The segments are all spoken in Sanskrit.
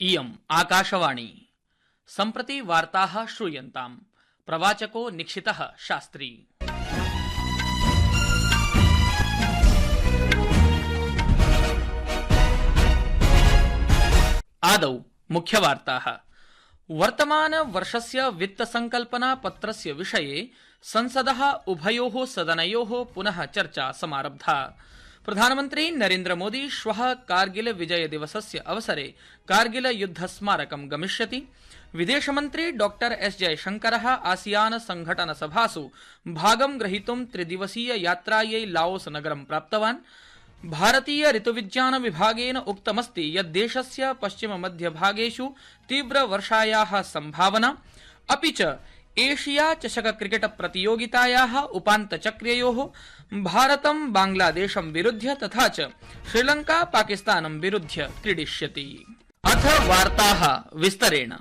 इयम् आकाशवाणी। सम्प्रति वार्ताः श्रूयन्ताम्। प्रवाचको निक्षितः शास्त्री। आदौ मुख्यवार्ताः। वर्तमान वर्षस्य वित्तसंकल्पना पत्रस्य विषये संसदः उभयोः सदनयोः पुनः चर्चा समारब्धा। प्रधानमन्त्री नरेन्द्र मोदी श्वः कारगिल विजय दिवसस्य अवसरे कारगिल युद्ध स्मारकं गमिष्यति। विदेशमन्त्री डॉक्टर एस जयशंकरः आसियान संघटन सभासु भागं ग्रहीतुं त्रिदिवसीय यात्रायै लाओस नगरं प्राप्तवान्। भारतीय ऋतुविज्ञान विभागेन उक्तमस्ति यत् देशस्य पश्चिम मध्य भागेषु तीव्र वर्षायाः संभावना, अपि च एशिया चषक क्रिकेट प्रतियोगितायाः उपान्तचक्र्ययोः भारतं बांग्लादेशं विरुध्य तथा च श्रीलंका पाकिस्तानं विरुध्य क्रीडिष्यति। अथ वार्ताः विस्तरेण।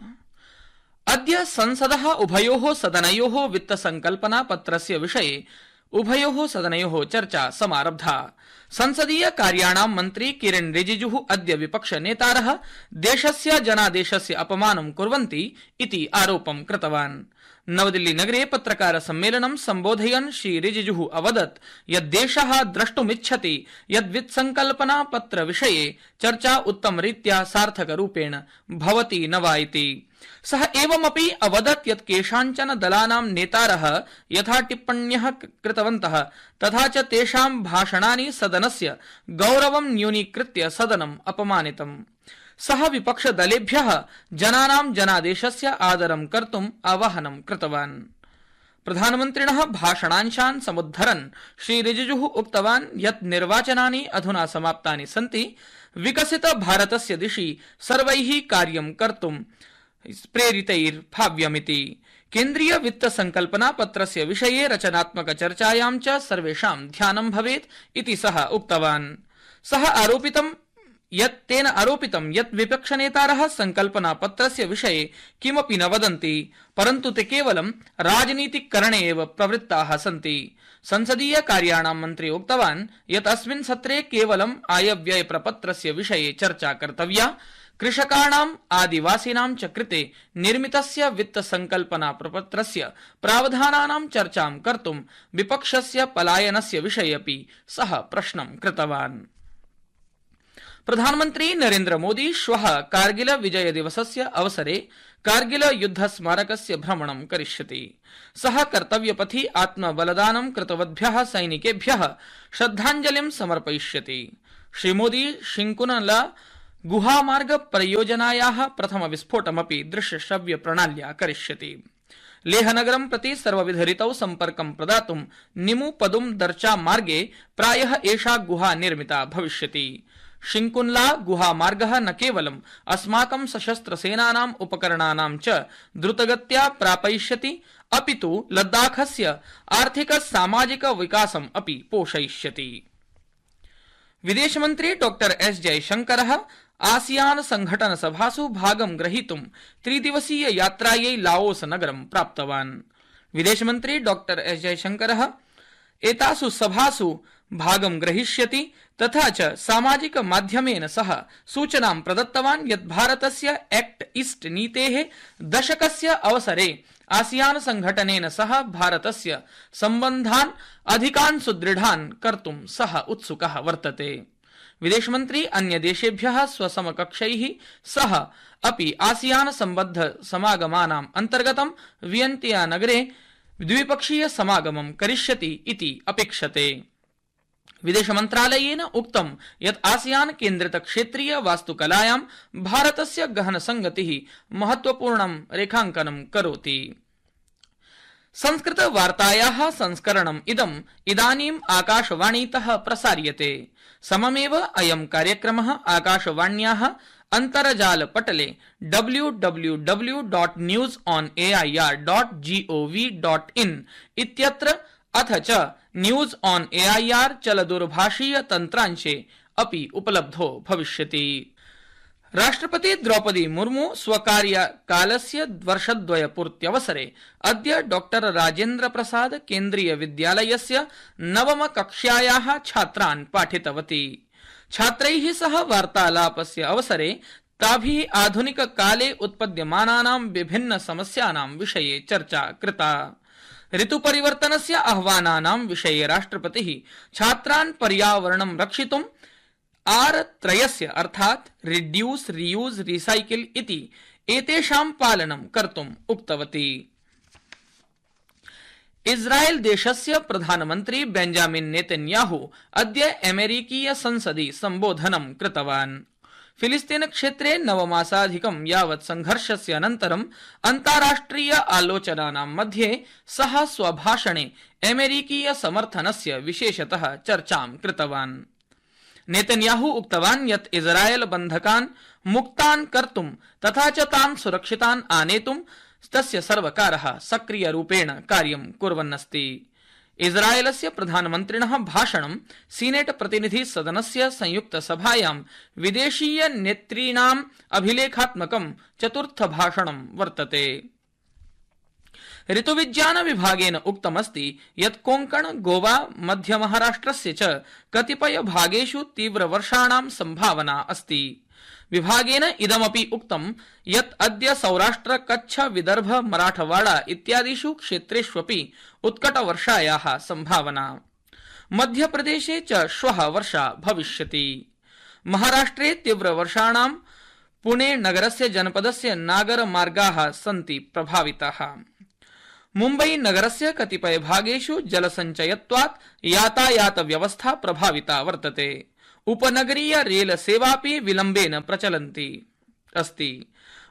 अद्य संसदः उभयोः सदनयोः वित्तसंकल्पना पत्रस्य विषये उभयोः सदनयोः चर्चा समारब्धा। संसदीय कार्याणां मन्त्री किरेन रिजिजुः अद्य विपक्षनेतारः देशस्य जनादेशस्य अपमानं कुर्वन्ति इति आरोपं कृतवान्। नवदिल्ली नगरे पत्रकार सम्मेलनं सम्बोधयन् श्री रिजिजुः अवदत् यत् देशः द्रष्टुमिच्छति यत् वित्तसंकल्पना पत्र विषये चर्चा उत्तमरीत्या सार्थकरूपेण भवति न वा इति। सः एवमपि अवदत् यत् केषाञ्चन दलानां नेतारः यथा टिप्पण्यः कृतवन्तः तथा च तेषां भाषणानि सदनस्य गौरवं न्यूनीकृत्य सदनम् अपमानितम्। सः विपक्षदलेभ्यः जनानां जनादेशस्य आदरं कर्तुम् आवाहनं कृतवान्। प्रधानमन्त्रिणः भाषणांशान् समुद्धरन् श्री रिजिजुः उक्तवान् यत् निर्वाचनानि अधुना समाप्तानि सन्ति। विकसित भारतस्य दिशि सर्वैः कार्यं कर्तुं प्रेरितैर्भाव्यमिति। केन्द्रीय वित्त संकल्पना पत्रस्य विषये रचनात्मक चर्चायां च सर्वेषां ध्यानं भवेत् इति सः उक्तवान्। सः तेन आरोपितं यत् विपक्षनेतारः संकल्पना पत्रस्य विषये किमपि न वदन्ति, परन्तु ते केवलं राजनीतिकरणे एव प्रवृत्ताः सन्ति। संसदीय कार्याणां मन्त्री उक्तवान् यत् अस्मिन् सत्रे केवलं आयव्यय प्रपत्रस्य विषये चर्चा कर्तव्या। कृषकाणाम् आदिवासिनां च कृते निर्मितस्य वित्त संकल्पना प्रपत्रस्य प्रावधानानां चर्चां कर्तुं विपक्षस्य पलायनस्य विषये अपि सः प्रश्नं कृतवान्। प्रधानमन्त्री नरेन्द्र मोदी श्वः कारगिल विजय दिवसस्य अवसरे कारगिल युद्ध स्मारकस्य भ्रमणं करिष्यति। सः कर्तव्यपथि आत्मबलिदानं कृतवद्भ्यः सैनिकेभ्यः श्रद्धाञ्जलिं समर्पयिष्यति। श्रीमोदी शिङ्कुनला गुहामार्ग परियोजनायाः प्रथमविस्फोटमपि दृश्यश्रव्य प्रणाल्या करिष्यति। लेहनगरं प्रति सर्वविधरीतौ सम्पर्कं प्रदातुं निमु पदुम दर्चा मार्गे प्रायः एषा गुहा निर्मिता भविष्यति। शिङ्कुन्ला गुहामार्गः न केवलम् अस्माकं सशस्त्रसेनानाम् उपकरणानां च द्रुतगत्या प्रापयिष्यति, अपि तु लद्दाखस्य आर्थिक सामाजिक विकासम् अपि पोषयिष्यति। विदेशमन्त्री डॉक्टर एस जयशंकरः आसियान संघटन सभासु भागं ग्रहीतुं त्रिदिवसीय यात्रायै लाओस नगरं प्राप्तवान्। विदेशमन्त्री डॉक्टर एस जयशंकरः एतासु सभासु भागं ग्रहीष्यति तथा च सामाजिक माध्यमेन सह सूचनां प्रदत्तवान् यत् भारतस्य एक्ट ईस्ट नीतेः दशकस्य अवसरे आसियान संघटनेन सह भारतस्य सम्बन्धान् अधिकान् सुदृढान् कर्तुं सः उत्सुकः वर्तते। विदेशमन्त्री अन्य देशेभ्यः स्वसमकक्षैः सह अपि आसियान सम्बद्ध समागमानाम् अन्तर्गतं वियन्तिया नगरे द्विपक्षीय समागमं करिष्यति इति अपेक्षते। विदेशमन्त्रालयेन उक्तं यत् आसियान केन्द्रित क्षेत्रीय वास्तुकलायां भारतस्य गहन संगतिः महत्वपूर्णं रेखाङ्कनं करोति। संस्कृत वार्तायाः संस्करणम् इदानीम् आकाशवाणीतः प्रसार्यते। सममेव अयं कार्यक्रमः आकाशवाण्याः अन्तर्जालपटले www.newsonair.gov.in इत्यत्र अथ च न्यूज ऑन एआईआर चलदूरभाषीय तन्त्रांशे अपि उपलब्धो भविष्यति। राष्ट्रपति द्रौपदी मुर्मू स्वकार्यकालस्य वर्षद्वयपूर्त्यवसरे अद्य डॉक्टर राजेन्द्र प्रसाद केन्द्रीय विद्यालयस्य नवम कक्ष्यायाः छात्रान् पाठितवती। छात्रैः सह वार्तालापस्य अवसरे ताभिः आधुनिककाले उत्पद्यमानानां विभिन्न समस्यानां विषये चर्चा कृता। ऋतुपरिवर्तनस्य आह्वानानां विषये राष्ट्रपतिः छात्रान् पर्यावरणं रक्षितुं R3 अर्थात् रिड्यूस रियूज रिसाइकिल इति एतेषां पालनं कर्तुम् उक्तवती। इस्राएल देशस्य प्रधानमन्त्री बेंजामिन नेतन्याहू अद्य अमेरिकीय संसदि सम्बोधनं कृतवान्। फिलिस्तीन क्षेत्रे 9 मासाधिकं यावत् संघर्षस्य अनन्तरं अन्ताराष्ट्रिय आलोचनानां मध्ये सः स्वभाषणे अमेरिकीय समर्थनस्य विशेषतः चर्चां कृतवान्। नेतन्याहू उक्तवान् यत् इस्राएल बन्धकान् मुक्तान् कर्तुं तथा च तान् सुरक्षितान् आनेतुं तस्य सर्वकारः सक्रियरूपेण कार्यं कुर्वन्नस्ति। इस्राएलस्य प्रधानमन्त्रिणः भाषणं सीनेट प्रतिनिधि सदनस्य संयुक्तसभायां विदेशीय नेतॄणाम् अभिलेखात्मकं चतुर्थ भाषणं वर्तते। ऋतुविज्ञान विभागेन उक्तमस्ति यत् कोंकण गोवा मध्य महाराष्ट्रस्य च कतिपय भागेषु तीव्रवर्षाणां संभावना अस्ति। विभागेन इदमपि उक्तं यत् अद्य सौराष्ट्र कच्छ विदर्भ मराठवाड़ा इत्यादिषु क्षेत्रेष्वपि उत्कटवर्षायाः संभावना। मध्यप्रदेशे च श्वः वर्षा भविष्यति। महाराष्ट्रे तीव्रवर्षाणां पुणे नगरस्य जनपदस्य नागरमार्गाः सन्ति प्रभाविताः। मुम्बई नगरस्य कतिपय भागेषु जलसञ्चयत्वात् यातायात व्यवस्था प्रभाविता वर्तते। उपनगरीय रेल सेवापि विलम्बेन प्रचलन्ति अस्ति।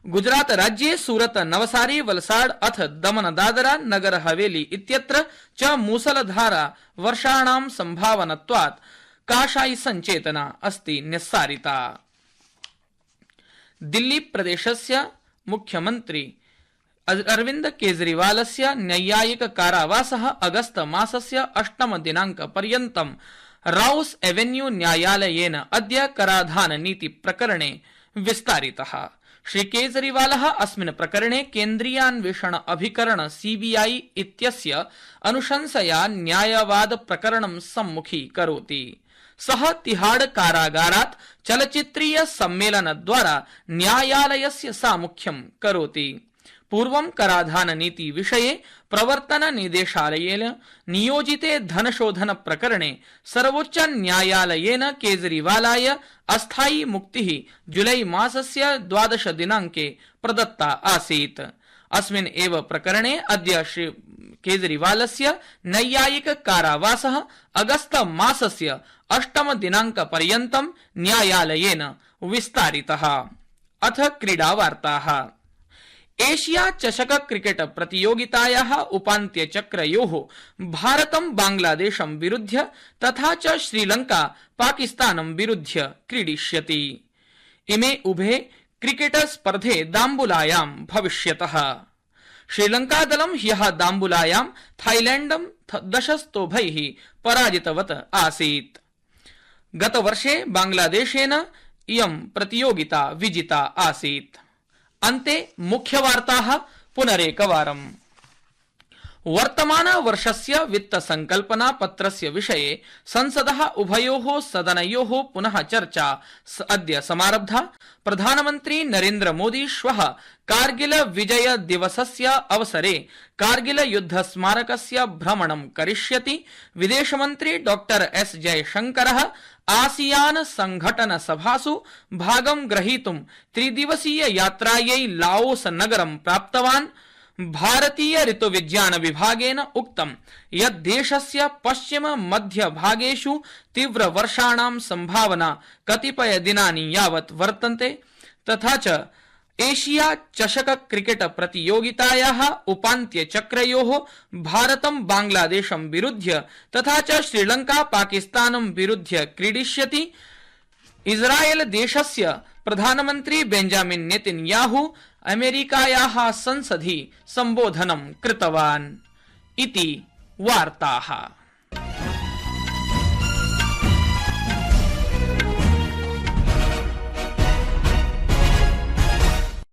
गुजरात राज्ये सूरत नवसारी वलसाड अथ दमन दादरा नगर हवेली इत्यत्र च मूसलधारा वर्षाणां संभावनत्वात् काषायि सञ्चेतना अस्ति निस्सारिता। दिल्ली प्रदेशस्य मुख्यमन्त्री अरविंद केजरीवालस्य न्यायिक कारावासः अगस्त मासस्य 8 दिनाङ्कपर्यन्तं राउस एवेन्यू न्यायालयेन अद्य कराधाननीति प्रकरणे विस्तारितः। श्री केजरीवालः अस्मिन् प्रकरणे केन्द्रीयान्वेषण अभिकरण सीबीआई इत्यस्य अनुशंसया न्यायवाद प्रकरणं सम्मुखीकरोति। सः तिहाड़ कारागारात् चलचित्रीय सम्मेलनद्वारा न्यायालयस्य सामुख्यं करोति। पूर्वं कराधान नीति विषये प्रवर्तन निदेशालयेन नियोजिते धनशोधन प्रकरणे सर्वोच्च न्यायालयेन केजरीवालाय अस्थायी मुक्तिः जुलाई मासस्य 12 दिनाङ्के प्रदत्ता आसीत्। अस्मिन् एव प्रकरणे अद्य श्री केजरीवालस्य नैयायिक कारावासः अगस्त मासस्य 8 दिनाङ्कपर्यन्तं न्यायालयेन विस्तारितः। अथ क्रीडावार्ताः। एशिया चषक क्रिकेट प्रतियोगितायाः उपान्त्यचक्रयोः भारतं बांग्लादेशं विरुध्य तथा च श्रीलंका पाकिस्तानं विरुध्य क्रीडिष्यति। इमे उभे क्रिकेट स्पर्धे दाम्बुलायां भविष्यतः। श्रीलंकादलं ह्यः दाम्बुलायां थाईलैण्डं 10 पराजितवत् आसीत्। गतवर्षे बांग्लादेशेन इयं प्रतियोगिता विजिता आसीत्। अन्ते मुख्यवार्ताः पुनरेकवारम्। वर्तमान वर्षस्य वित्त संकल्पना पत्रस्य विषये संसदः उभयोः सदनयोः पुनः चर्चा अद्य समारब्धा। प्रधानमन्त्री नरेन्द्र मोदी श्वः कारगिल विजय दिवसस्य अवसरे कारगिल युद्ध स्मारकस्य भ्रमणं करिष्यति। विदेशमन्त्री डॉक्टर एस जयशंकरः आसियान संघटन सभासु भागं ग्रहीतुं 3 दिवसीय यात्रायै लाओस नगरं प्राप्तवान्। भारतीय ऋतुविज्ञान विभागेन उक्तं यत् देशस्य पश्चिम मध्य भागेषु तीव्र वर्षाणां संभावना कतिपय दिनानि यावत् वर्तन्ते। तथा च एशिया चषक क्रिकेट प्रतियोगितायाः उपान्त्यचक्रयोः भारतं बांग्लादेशं विरुध्य तथा च श्रीलंका पाकिस्तानं विरुध्य क्रीडिष्यति। इस्राएल देशस्य प्रधानमन्त्री बेंजामिन नेतन्याहू अमेरिकायाः संसदि सम्बोधनं कृतवान् इति वार्ताः।